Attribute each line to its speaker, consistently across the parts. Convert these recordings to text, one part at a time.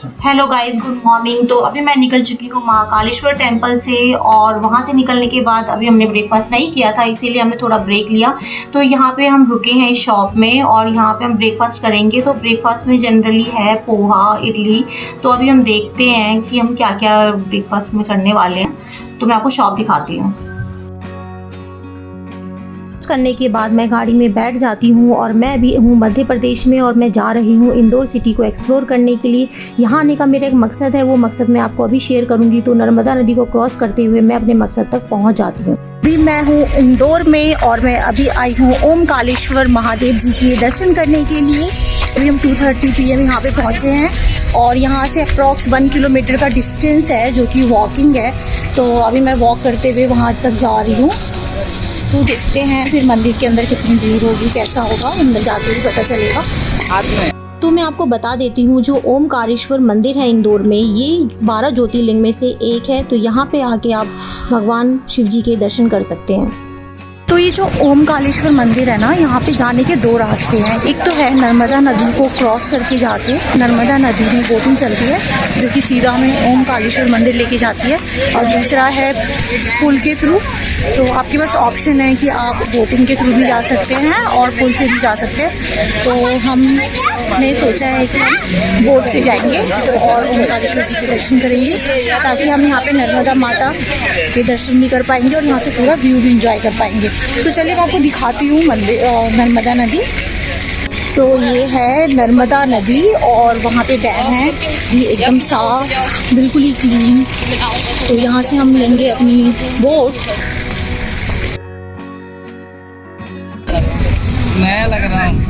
Speaker 1: Hello guys, good morning. तो अभी मैं निकल चुकी हूँ महाकालेश्वर टेम्पल से और वहाँ से निकलने के बाद अभी हमने ब्रेकफास्ट नहीं किया था, इसीलिए हमने थोड़ा ब्रेक लिया। तो यहाँ पे हम रुके हैं इस शॉप में और यहाँ पे हम ब्रेकफास्ट करेंगे। तो ब्रेकफास्ट में जनरली है पोहा, इडली। तो अभी हम देखते हैं कि हम क्या क्या ब्रेकफास्ट में करने वाले हैं। तो मैं आपको शॉप दिखाती हूँ।
Speaker 2: करने के बाद मैं गाड़ी में बैठ जाती हूँ और मैं भी हूँ मध्य प्रदेश में और मैं जा रही हूँ इंदौर सिटी को एक्सप्लोर करने के लिए। यहाँ आने का मेरा एक मकसद है, वो मकसद मैं आपको अभी शेयर करूँगी। तो नर्मदा नदी को क्रॉस करते हुए मैं अपने मकसद तक पहुँच जाती हूँ। अभी मैं हूँ इंदौर में और मैं अभी आई हूँ ओमकालेश्वर महादेव जी के दर्शन करने के लिए। अभी हम 2:30 PM यहाँ पे पहुँचे हैं और यहाँ से अप्रॉक्स 1 किलोमीटर का डिस्टेंस है जो कि वॉकिंग है। तो अभी मैं वॉक करते हुए वहाँ तक जा रही हूँ। तो देखते हैं फिर मंदिर के अंदर कितनी भीड़ होगी, कैसा होगा, अंदर जाके ही पता चलेगा। तो मैं आपको बता देती हूँ, जो ओमकारेश्वर मंदिर है इंदौर में, ये 12 ज्योतिर्लिंग में से एक है। तो यहाँ पे आके आप भगवान शिव जी के दर्शन कर सकते हैं। तो ये जो ओमकालेश्वर मंदिर है ना, यहाँ पे जाने के 2 रास्ते हैं। एक तो है नर्मदा नदी को क्रॉस करके जाके, नर्मदा नदी में बोटिंग चलती है जो कि सीधा हमें ओमकालेश्वर मंदिर लेके जाती है, और दूसरा है पुल के थ्रू। तो आपके पास ऑप्शन है कि आप बोटिंग के थ्रू भी जा सकते हैं और पुल से भी जा सकते हैं। तो हमने सोचा है कि हम बोट से जाएंगे और ओमकालेश्वर जी के दर्शन करेंगे, ताकि हम यहाँ पे नर्मदा माता के दर्शन भी कर पाएंगे और यहाँ से पूरा व्यू भी इंजॉय कर पाएंगे। तो चलिए मैं आपको दिखाती हूँ नर्मदा नदी। तो ये है नर्मदा नदी और वहाँ पे डैम है, ये एकदम साफ, बिल्कुल ही क्लीन। तो यहाँ से हम लेंगे अपनी बोट।
Speaker 3: नया लग रहा हूँ।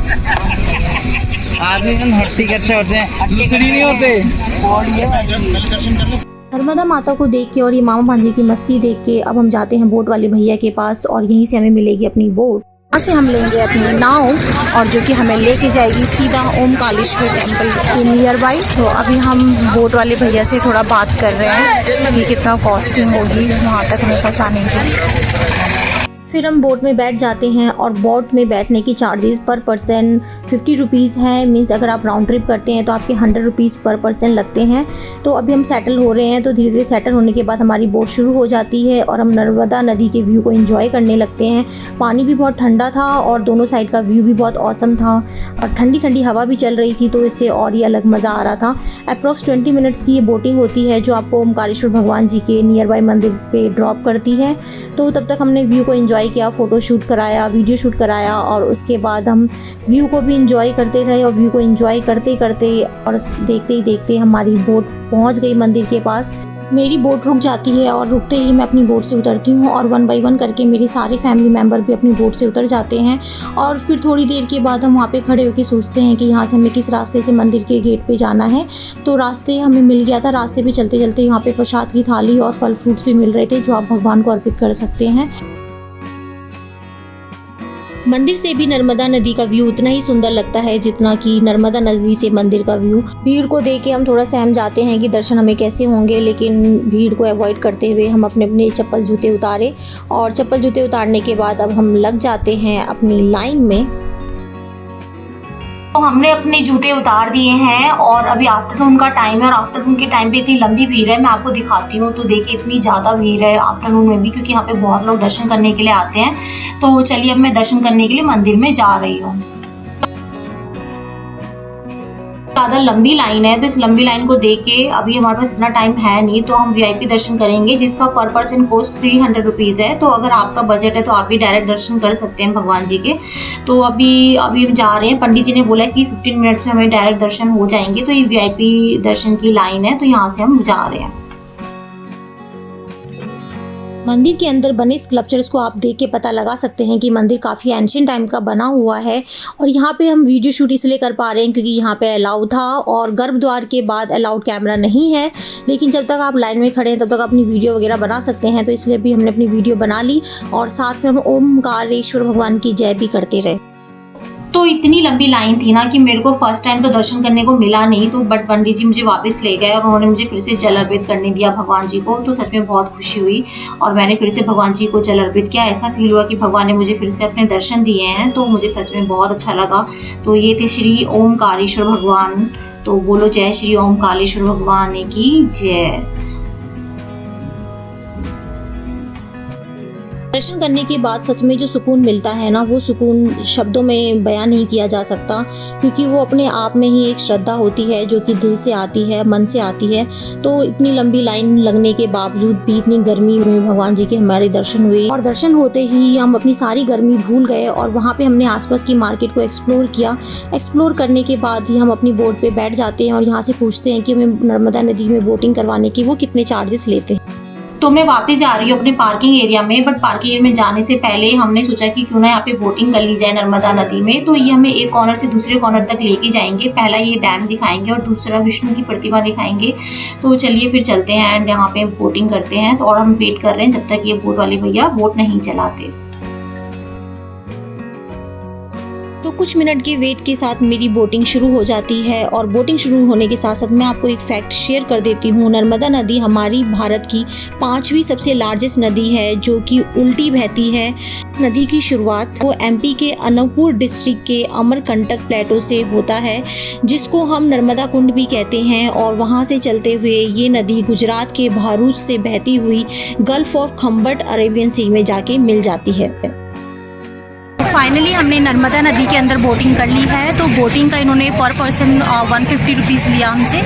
Speaker 3: आदमी भक्ति करते होते हैं, दूसरी नहीं होते।
Speaker 2: नर्मदा माता को देख के और ये मामा भांजे की मस्ती देख के अब हम जाते हैं बोट वाले भैया के पास और यहीं से हमें मिलेगी अपनी बोट। यहाँ से हम लेंगे अपनी नाव और जो कि हमें लेके जाएगी सीधा ओमकालेश्वर टेम्पल के नियर बाई। तो अभी हम बोट वाले भैया से थोड़ा बात कर रहे हैं कि कितना कॉस्टिंग होगी वहाँ तक हमें पहुँचाने की। फिर हम बोट में बैठ जाते हैं और बोट में बैठने की चार्जेस पर पर्सन 50 रुपीज़ है। मीन्स अगर आप राउंड ट्रिप करते हैं तो आपके 100 रुपीज़ पर पर्सन लगते हैं। तो अभी हम सेटल हो रहे हैं, तो धीरे धीरे सेटल होने के बाद हमारी बोट शुरू हो जाती है और हम नर्मदा नदी के व्यू को एंजॉय करने लगते हैं। पानी भी बहुत ठंडा था और दोनों साइड का व्यू भी बहुत ऑसम था और ठंडी ठंडी हवा भी चल रही थी, तो इससे और ही अलग मज़ा आ रहा था। अप्रॉक्स 20 मिनट्स की ये बोटिंग होती है जो आपको ओमकारेश्वर भगवान जी के नियर बाई मंदिर पर ड्रॉप करती है। तो तब तक हमने व्यू को एंजॉय किया, फ़ोटो शूट कराया, वीडियो शूट कराया और उसके बाद हम व्यू को भी इंजॉय करते रहे। और व्यू को इंजॉय करते करते और देखते ही देखते हमारी बोट पहुंच गई मंदिर के पास। मेरी बोट रुक जाती है और रुकते ही मैं अपनी बोट से उतरती हूँ और 1 बाय 1 करके मेरे सारे फैमिली मेम्बर भी अपनी बोट से उतर जाते हैं। और फिर थोड़ी देर के बाद हम वहाँ पे खड़े होकर सोचते हैं कि यहाँ से हमें किस रास्ते से मंदिर के गेट पे जाना है। तो रास्ते हमें मिल गया था। रास्ते पे चलते चलते यहाँ पे प्रसाद की थाली और फल फ्रूट्स भी मिल रहे थे जो आप भगवान को अर्पित कर सकते हैं। मंदिर से भी नर्मदा नदी का व्यू उतना ही सुंदर लगता है जितना कि नर्मदा नदी से मंदिर का व्यू। भीड़ को देख के हम थोड़ा सहम जाते हैं कि दर्शन हमें कैसे होंगे, लेकिन भीड़ को अवॉइड करते हुए हम अपने अपने चप्पल जूते उतारे और चप्पल जूते उतारने के बाद अब हम लग जाते हैं अपनी लाइन में।
Speaker 1: तो हमने अपने जूते उतार दिए हैं और अभी आफ्टरनून का टाइम है और आफ्टरनून के टाइम पे इतनी लंबी भीड़ है, मैं आपको दिखाती हूँ। तो देखिए इतनी ज़्यादा भीड़ है आफ्टरनून में भी, क्योंकि यहाँ पे बहुत लोग दर्शन करने के लिए आते हैं। तो चलिए अब मैं दर्शन करने के लिए मंदिर में जा रही हूँ। ज़्यादा लंबी लाइन है, तो इस लंबी लाइन को देख के अभी हमारे पास इतना टाइम है नहीं, तो हम VIP दर्शन करेंगे जिसका पर पर्सन कॉस्ट 300 रुपीज़ है। तो अगर आपका बजट है तो आप भी डायरेक्ट दर्शन कर सकते हैं भगवान जी के। तो अभी हम जा रहे हैं। पंडित जी ने बोला कि 15 मिनट्स में हमें डायरेक्ट दर्शन हो जाएंगे। तो ये VIP दर्शन की लाइन है, तो यहाँ से हम जा रहे हैं।
Speaker 2: मंदिर के अंदर बने स्कल्पचर्स को आप देख के पता लगा सकते हैं कि मंदिर काफ़ी एंशिएंट टाइम का बना हुआ है। और यहाँ पे हम वीडियो शूट इसलिए कर पा रहे हैं क्योंकि यहाँ पे अलाउ था और गर्भद्वार के बाद अलाउड कैमरा नहीं है। लेकिन जब तक आप लाइन में खड़े हैं तब तक अपनी वीडियो वगैरह बना सकते हैं, तो इसलिए भी हमने अपनी वीडियो बना ली और साथ में हम ओमकारेश्वर भगवान की जय भी करते रहे।
Speaker 1: तो इतनी लंबी लाइन थी ना कि मेरे को फर्स्ट टाइम तो दर्शन करने को मिला नहीं, तो बट पंडित जी मुझे वापस ले गए और उन्होंने मुझे फिर से जल अर्पित करने दिया भगवान जी को। तो सच में बहुत खुशी हुई और मैंने फिर से भगवान जी को जल अर्पित किया। ऐसा फील हुआ कि भगवान ने मुझे फिर से अपने दर्शन दिए हैं, तो मुझे सच में बहुत अच्छा लगा। तो ये थे श्री ओमकारेश्वर भगवान। तो बोलो जय श्री ओमकारेश्वर भगवान की जय।
Speaker 2: दर्शन करने के बाद सच में जो सुकून मिलता है ना, वो सुकून शब्दों में बयान नहीं किया जा सकता, क्योंकि वो अपने आप में ही एक श्रद्धा होती है जो कि दिल से आती है, मन से आती है। तो इतनी लंबी लाइन लगने के बावजूद भी इतनी गर्मी में भगवान जी के हमारे दर्शन हुए और दर्शन होते ही हम अपनी सारी गर्मी भूल गए और वहाँ पे हमने आसपास की मार्केट को एक्सप्लोर किया। एक्सप्लोर करने के बाद ही हम अपनी बोट पे बैठ जाते हैं और यहाँ से पूछते हैं कि हमें नर्मदा नदी में बोटिंग करवाने की वो कितने चार्जेस लेते हैं।
Speaker 1: तो मैं वापस जा रही हूँ अपने पार्किंग एरिया में, बट पार्किंग एरिया में जाने से पहले हमने सोचा कि क्यों ना यहाँ पे बोटिंग कर ली जाए नर्मदा नदी में। तो ये हमें एक कॉर्नर से दूसरे कॉर्नर तक लेके जाएंगे। पहला ये डैम दिखाएंगे और दूसरा विष्णु की प्रतिमा दिखाएंगे। तो चलिए फिर चलते हैं एंड यहाँ पे बोटिंग करते हैं। तो और हम वेट कर रहे हैं जब तक ये बोट वाले भैया बोट नहीं चलाते।
Speaker 2: तो कुछ मिनट के वेट के साथ मेरी बोटिंग शुरू हो जाती है और बोटिंग शुरू होने के साथ साथ मैं आपको एक फैक्ट शेयर कर देती हूँ। नर्मदा नदी हमारी भारत की 5वीं सबसे लार्जेस्ट नदी है जो कि उल्टी बहती है। नदी की शुरुआत वो एमपी के अनूपपुर डिस्ट्रिक्ट के अमरकंटक प्लेटो से होता है, जिसको हम नर्मदा कुंड भी कहते हैं। और वहाँ से चलते हुए ये नदी गुजरात के भरूच से बहती हुई गल्फ ऑफ खम्बट अरेबियन सी में जाके मिल जाती है।
Speaker 4: फाइनली हमने नर्मदा नदी के अंदर बोटिंग कर ली है। तो बोटिंग का इन्होंने पर पर्सन 150 रुपीज़ लिया हमसे,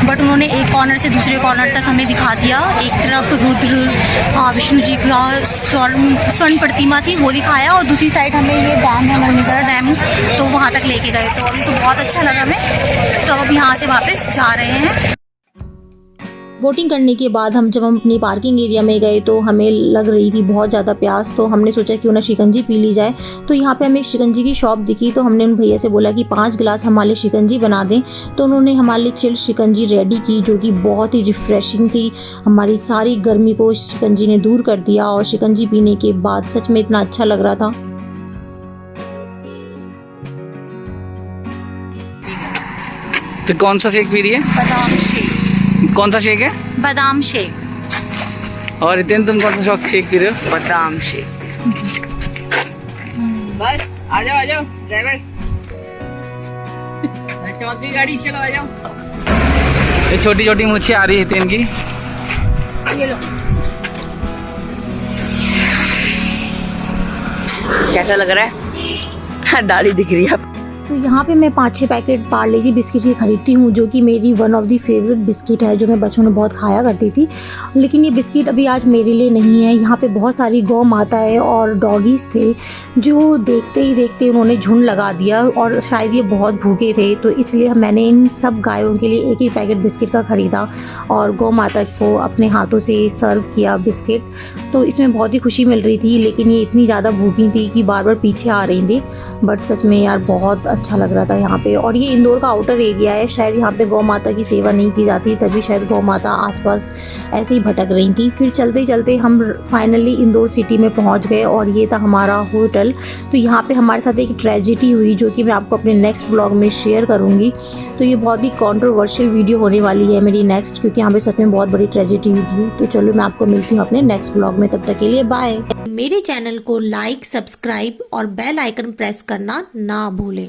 Speaker 4: बट उन्होंने एक कॉर्नर से दूसरे कॉर्नर तक हमें दिखा दिया। एक तरफ रुद्र विष्णु जी का स्वर्ण प्रतिमा थी वो दिखाया और दूसरी साइड हमें ये डैम है नर्मदा डैम, तो वहाँ तक लेके गए। तो अभी तो बहुत अच्छा लगा हमें। तो अब यहाँ से वापस जा रहे हैं।
Speaker 2: बोटिंग करने के बाद जब हम अपनी पार्किंग एरिया में गए तो हमें लग रही थी बहुत ज़्यादा प्यास। तो हमने सोचा क्यों ना शिकंजी पी ली जाए। तो यहाँ पे हमें एक शिकंजी की शॉप दिखी, तो हमने उन भैया से बोला कि 5 गिलास हमारे लिए शिकंजी बना दें। तो उन्होंने हमारे लिए चिल्ड शिकंजी रेडी की जो कि बहुत ही रिफ्रेशिंग थी। हमारी सारी गर्मी को शिकंजी ने दूर कर दिया और शिकंजी पीने के बाद सच में इतना अच्छा लग रहा था।
Speaker 3: तो कौन सा शेक पी रही है?
Speaker 4: बादाम शेक।
Speaker 3: कौन सा शेक है?
Speaker 4: बादाम शेक।
Speaker 3: और इतने तुम कौन सा शेक पी रहे हो?
Speaker 4: बादाम शेक।
Speaker 3: बस आ जाओ ड्राइवर, चौथी गाड़ी चलो आ जाओ। ये छोटी छोटी मूछें आ रही है हितेन की।
Speaker 4: ये लो।
Speaker 5: कैसा लग रहा है? दाढ़ी दिख रही है।
Speaker 2: तो यहाँ पे मैं 5-6 पैकेट पार्ले-जी बिस्किट की खरीदती हूँ, जो कि मेरी one of the favourite biscuit है जो मैं बचपन में बहुत खाया करती थी। लेकिन ये बिस्किट अभी आज मेरे लिए नहीं है। यहाँ पे बहुत सारी गौ माताएं और डॉगीज़ थे जो देखते ही देखते उन्होंने झुंड लगा दिया और शायद ये बहुत भूखे थे, तो इसलिए मैंने इन सब गायों के लिए एक ही पैकेट बिस्किट का ख़रीदा और गौ माता को अपने हाथों से सर्व किया बिस्किट। तो इसमें बहुत ही खुशी मिल रही थी, लेकिन ये इतनी ज़्यादा भूखी थी कि बार बार पीछे आ रही थी। बट सच में यार बहुत अच्छा लग रहा था यहाँ पे। और ये इंदौर का आउटर एरिया है, शायद यहाँ पे गौ माता की सेवा नहीं की जाती, तभी शायद गौ माता आसपास ऐसे ही भटक रही थी। फिर चलते चलते हम फाइनली इंदौर सिटी में पहुँच गए और ये था हमारा होटल। तो यहाँ पे हमारे साथ एक ट्रेजेडी हुई जो कि मैं आपको अपने नेक्स्ट व्लॉग में शेयर करूँगी। तो ये बहुत ही कॉन्ट्रोवर्शियल वीडियो होने वाली है मेरी नेक्स्ट, क्योंकि यहाँ पे सच में बहुत बड़ी ट्रेजेडी हुई थी। तो चलो मैं आपको मिलती हूँ अपने नेक्स्ट व्लॉग में, तब तक के लिए बाय। मेरे चैनल को लाइक, सब्सक्राइब और बेल आइकन प्रेस करना ना भूलें।